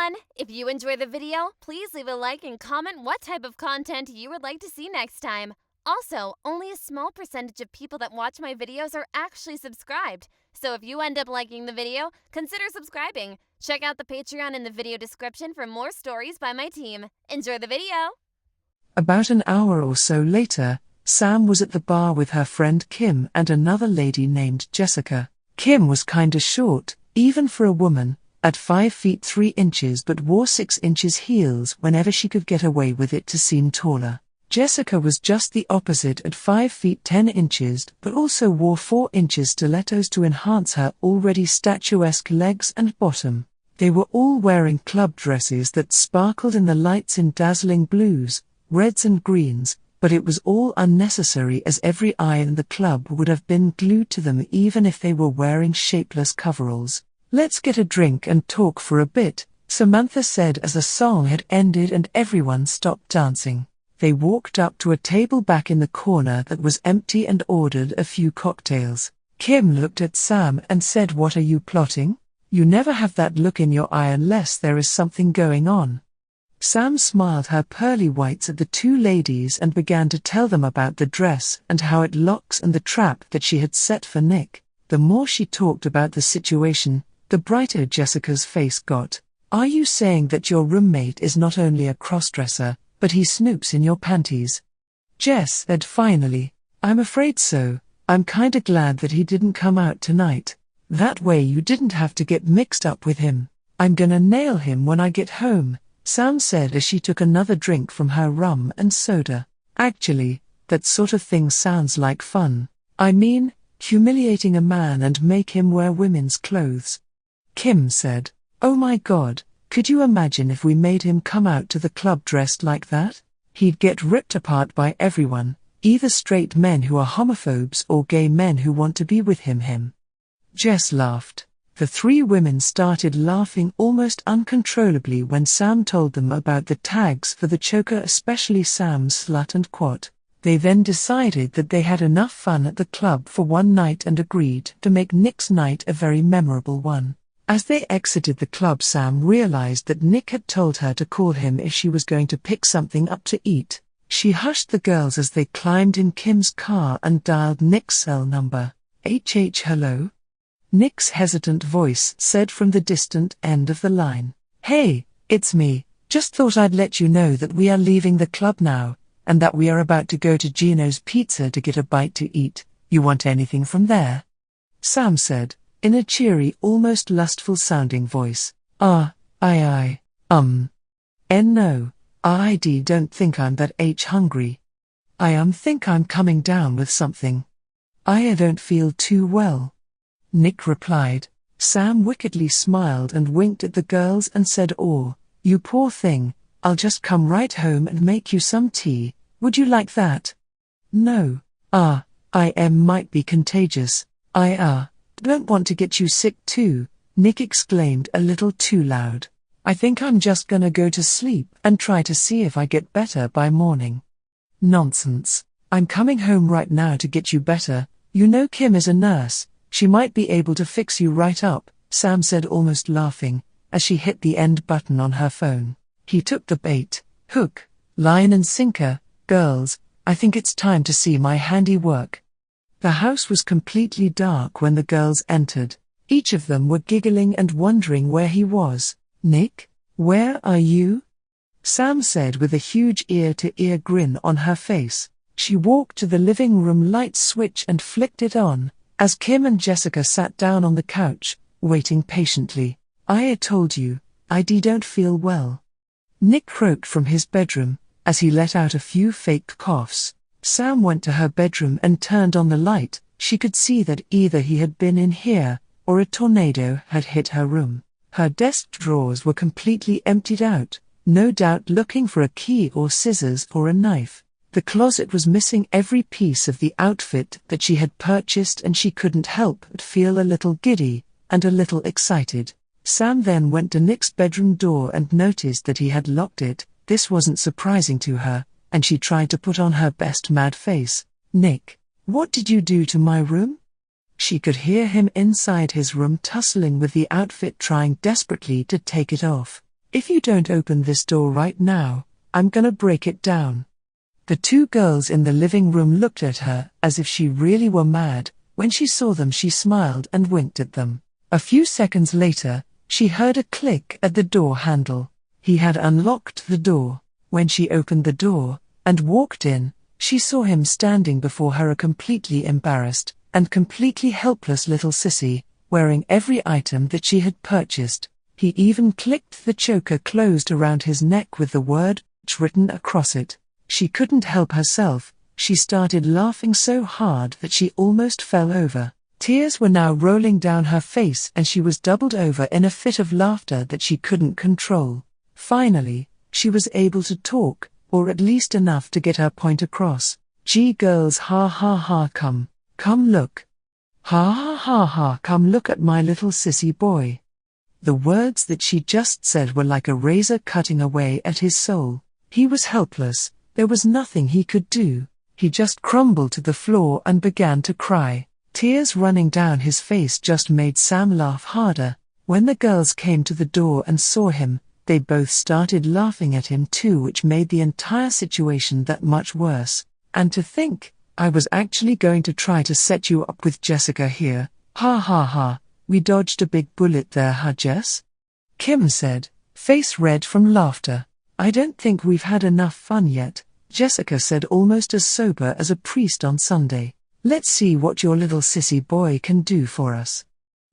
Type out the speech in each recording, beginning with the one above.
everyone! If you enjoy the video, please leave a like and comment what type of content you would like to see next time. Also, only a small percentage of people that watch my videos are actually subscribed. So if you end up liking the video, consider subscribing. Check out the Patreon in the video description for more stories by my team. Enjoy the video! About an hour or so later, Sam was at the bar with her friend Kim and another lady named Jessica. Kim was kinda short, even for a woman, at 5 feet 3 inches, but wore 6 inches heels whenever she could get away with it to seem taller. Jessica was just the opposite at 5 feet 10 inches, but also wore 4 inches stilettos to enhance her already statuesque legs and bottom. They were all wearing club dresses that sparkled in the lights in dazzling blues, reds and greens, but it was all unnecessary as every eye in the club would have been glued to them even if they were wearing shapeless coveralls. "Let's get a drink and talk for a bit," Samantha said as the song had ended and everyone stopped dancing. They walked up to a table back in the corner that was empty and ordered a few cocktails. Kim looked at Sam and said, "What are you plotting? You never have that look in your eye unless there is something going on." Sam smiled her pearly whites at the two ladies and began to tell them about the dress and how it locks and the trap that she had set for Nick. The more she talked about the situation, the brighter Jessica's face got. "Are you saying that your roommate is not only a crossdresser, but he snoops in your panties?" Jess said finally. "I'm afraid so. I'm kinda glad that he didn't come out tonight. That way you didn't have to get mixed up with him. I'm gonna nail him when I get home," Sam said as she took another drink from her rum and soda. "Actually, that sort of thing sounds like fun. I mean, humiliating a man and make him wear women's clothes." Kim said, "Oh my God, could you imagine if we made him come out to the club dressed like that? He'd get ripped apart by everyone, either straight men who are homophobes or gay men who want to be with him." Jess laughed. The three women started laughing almost uncontrollably when Sam told them about the tags for the choker, especially Sam's slut and quat. They then decided that they had enough fun at the club for one night and agreed to make Nick's night a very memorable one. As they exited the club, Sam realized that Nick had told her to call him if she was going to pick something up to eat. She hushed the girls as they climbed in Kim's car and dialed Nick's cell number. Hello?" Nick's hesitant voice said from the distant end of the line. "Hey, it's me. Just thought I'd let you know that we are leaving the club now, and that we are about to go to Gino's Pizza to get a bite to eat. You want anything from there?" Sam said, in a cheery, almost lustful-sounding voice. No, I don't think I'm that hungry. I think I'm coming down with something. I don't feel too well," Nick replied. Sam wickedly smiled and winked at the girls and said, "Oh, you poor thing, I'll just come right home and make you some tea. Would you like that?" "No. I might be contagious. I don't want to get you sick too," Nick exclaimed a little too loud. "I think I'm just gonna go to sleep and try to see if I get better by morning." "Nonsense. I'm coming home right now to get you better. You know Kim is a nurse. She might be able to fix you right up," Sam said, almost laughing, as she hit the end button on her phone. He took the bait. "Hook, line and sinker, girls, I think it's time to see my handiwork." The house was completely dark when the girls entered. Each of them were giggling and wondering where he was. "Nick, where are you?" Sam said with a huge ear-to-ear grin on her face. She walked to the living room light switch and flicked it on, as Kim and Jessica sat down on the couch, waiting patiently. "I told you, I don't feel well," Nick croaked from his bedroom, as he let out a few fake coughs. Sam went to her bedroom and turned on the light. She could see that either he had been in here, or a tornado had hit her room. Her desk drawers were completely emptied out, no doubt looking for a key or scissors or a knife. The closet was missing every piece of the outfit that she had purchased, and she couldn't help but feel a little giddy, and a little excited. Sam then went to Nick's bedroom door and noticed that he had locked it. This wasn't surprising to her, and she tried to put on her best mad face. "Nick, what did you do to my room?" She could hear him inside his room tussling with the outfit, trying desperately to take it off. If you don't open this door right now, I'm gonna break it down. The two girls in the living room looked at her as if she really were mad. When she saw them, she smiled and winked at them. A few seconds later, she heard a click at the door handle. He had unlocked the door. When she opened the door and walked in, she saw him standing before her, a completely embarrassed and completely helpless little sissy, wearing every item that she had purchased. He even clicked the choker closed around his neck with the word written across it. She couldn't help herself. She started laughing so hard that she almost fell over. Tears were now rolling down her face and she was doubled over in a fit of laughter that she couldn't control. Finally, she was able to talk, or at least enough to get her point across. "Gee girls, ha ha ha, come look. Ha ha ha ha, come look at my little sissy boy." The words that she just said were like a razor cutting away at his soul. He was helpless. There was nothing he could do. He just crumbled to the floor and began to cry. Tears running down his face just made Sam laugh harder. When the girls came to the door and saw him, they both started laughing at him too, which made the entire situation that much worse. "And to think, I was actually going to try to set you up with Jessica here. Ha ha ha, we dodged a big bullet there, huh Jess?" Kim said, face red from laughter. "I don't think we've had enough fun yet," Jessica said, almost as sober as a priest on Sunday. "Let's see what your little sissy boy can do for us."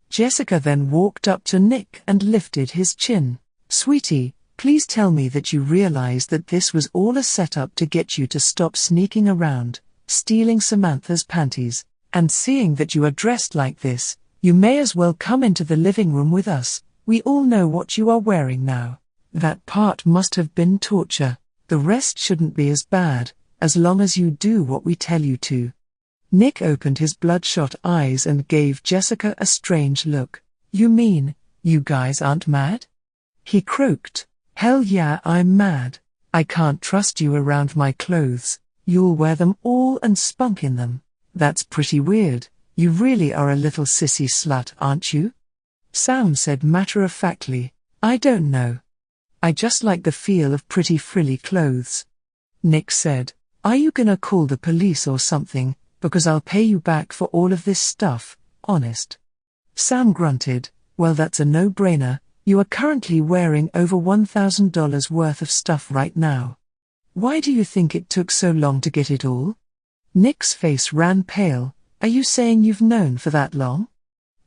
Jessica then walked up to Nick and lifted his chin. "Sweetie, please tell me that you realize that this was all a setup to get you to stop sneaking around, stealing Samantha's panties, and seeing that you are dressed like this, you may as well come into the living room with us. We all know what you are wearing now." That part must have been torture. The rest shouldn't be as bad, as long as you do what we tell you to. Nick opened his bloodshot eyes and gave Jessica a strange look. "You mean, you guys aren't mad?" He croaked. "Hell yeah, I'm mad. I can't trust you around my clothes. You'll wear them all and spunk in them. That's pretty weird. You really are a little sissy slut, aren't you?" Sam said matter-of-factly, "I don't know. I just like the feel of pretty frilly clothes." Nick said, "Are you gonna call the police or something, because I'll pay you back for all of this stuff, honest?" Sam grunted, "Well, that's a no-brainer. You are currently wearing over $1,000 worth of stuff right now. Why do you think it took so long to get it all?" Nick's face ran pale. "Are you saying you've known for that long?"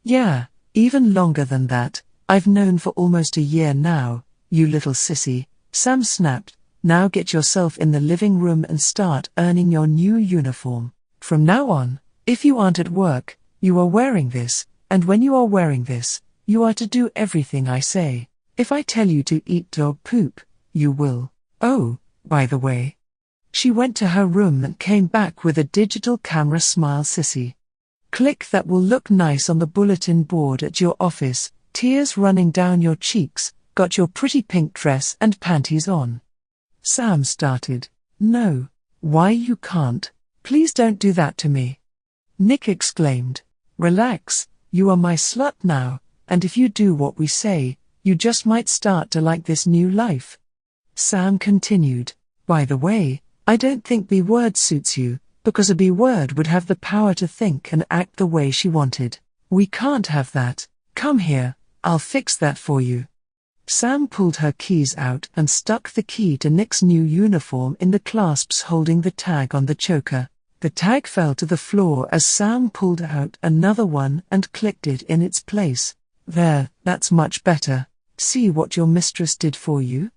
"Yeah, even longer than that. I've known for almost a year now, you little sissy," Sam snapped. "Now get yourself in the living room and start earning your new uniform. From now on, if you aren't at work, you are wearing this, and when you are wearing this, you are to do everything I say. If I tell you to eat dog poop, you will. Oh, by the way." She went to her room and came back with a digital camera. "Smile, sissy. Click, that will look nice on the bulletin board at your office. Tears running down your cheeks. Got your pretty pink dress and panties on." Sam started. "No. Why, you can't. Please don't do that to me." Nick exclaimed. "Relax, you are my slut now, and if you do what we say, you just might start to like this new life." Sam continued. "By the way, I don't think B-word suits you, because a B-word would have the power to think and act the way she wanted. We can't have that. Come here, I'll fix that for you." Sam pulled her keys out and stuck the key to Nick's new uniform in the clasps holding the tag on the choker. The tag fell to the floor as Sam pulled out another one and clicked it in its place. "There, that's much better. See what your mistress did for you?"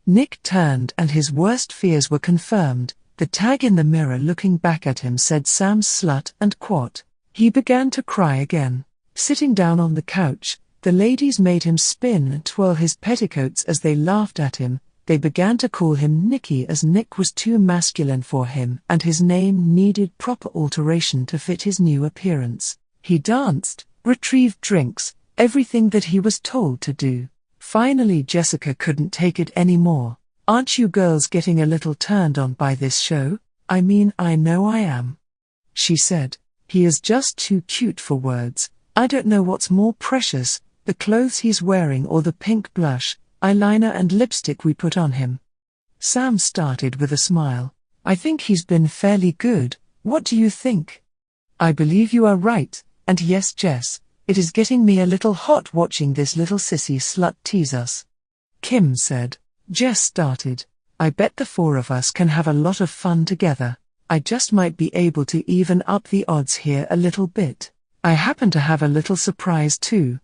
Nick turned and his worst fears were confirmed. The tag in the mirror looking back at him said Sam's slut and quat. He began to cry again. Sitting down on the couch, the ladies made him spin and twirl his petticoats as they laughed at him. They began to call him Nicky as Nick was too masculine for him and his name needed proper alteration to fit his new appearance. He danced, retrieved drinks, everything that he was told to do. Finally Jessica couldn't take it anymore. "Aren't you girls getting a little turned on by this show? I mean, I know I am," she said. "He is just too cute for words. I don't know what's more precious, the clothes he's wearing or the pink blush. eyeliner and lipstick we put on him. Sam started with a smile. I think he's been fairly good. What do you think? I believe you are right, and yes, Jess, it is getting me a little hot watching this little sissy slut tease us. Kim said. Jess started. I bet the four of us can have a lot of fun together. I just might be able to even up the odds here a little bit. I happen to have a little surprise too.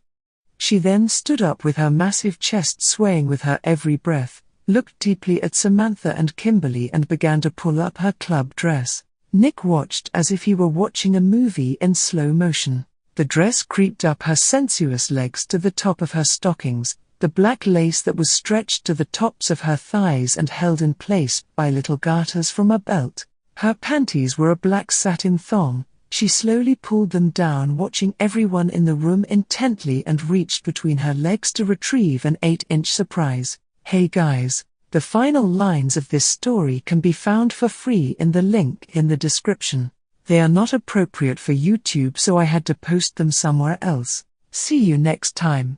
She then stood up with her massive chest swaying with her every breath, looked deeply at Samantha and Kimberly and began to pull up her club dress. Nick watched as if he were watching a movie in slow motion. The dress creeped up her sensuous legs to the top of her stockings, the black lace that was stretched to the tops of her thighs and held in place by little garters from a belt. Her panties were a black satin thong. She slowly pulled them down, watching everyone in the room intently, and reached between her legs to retrieve an 8-inch surprise. Hey guys, the final lines of this story can be found for free in the link in the description. They are not appropriate for YouTube, so I had to post them somewhere else. See you next time.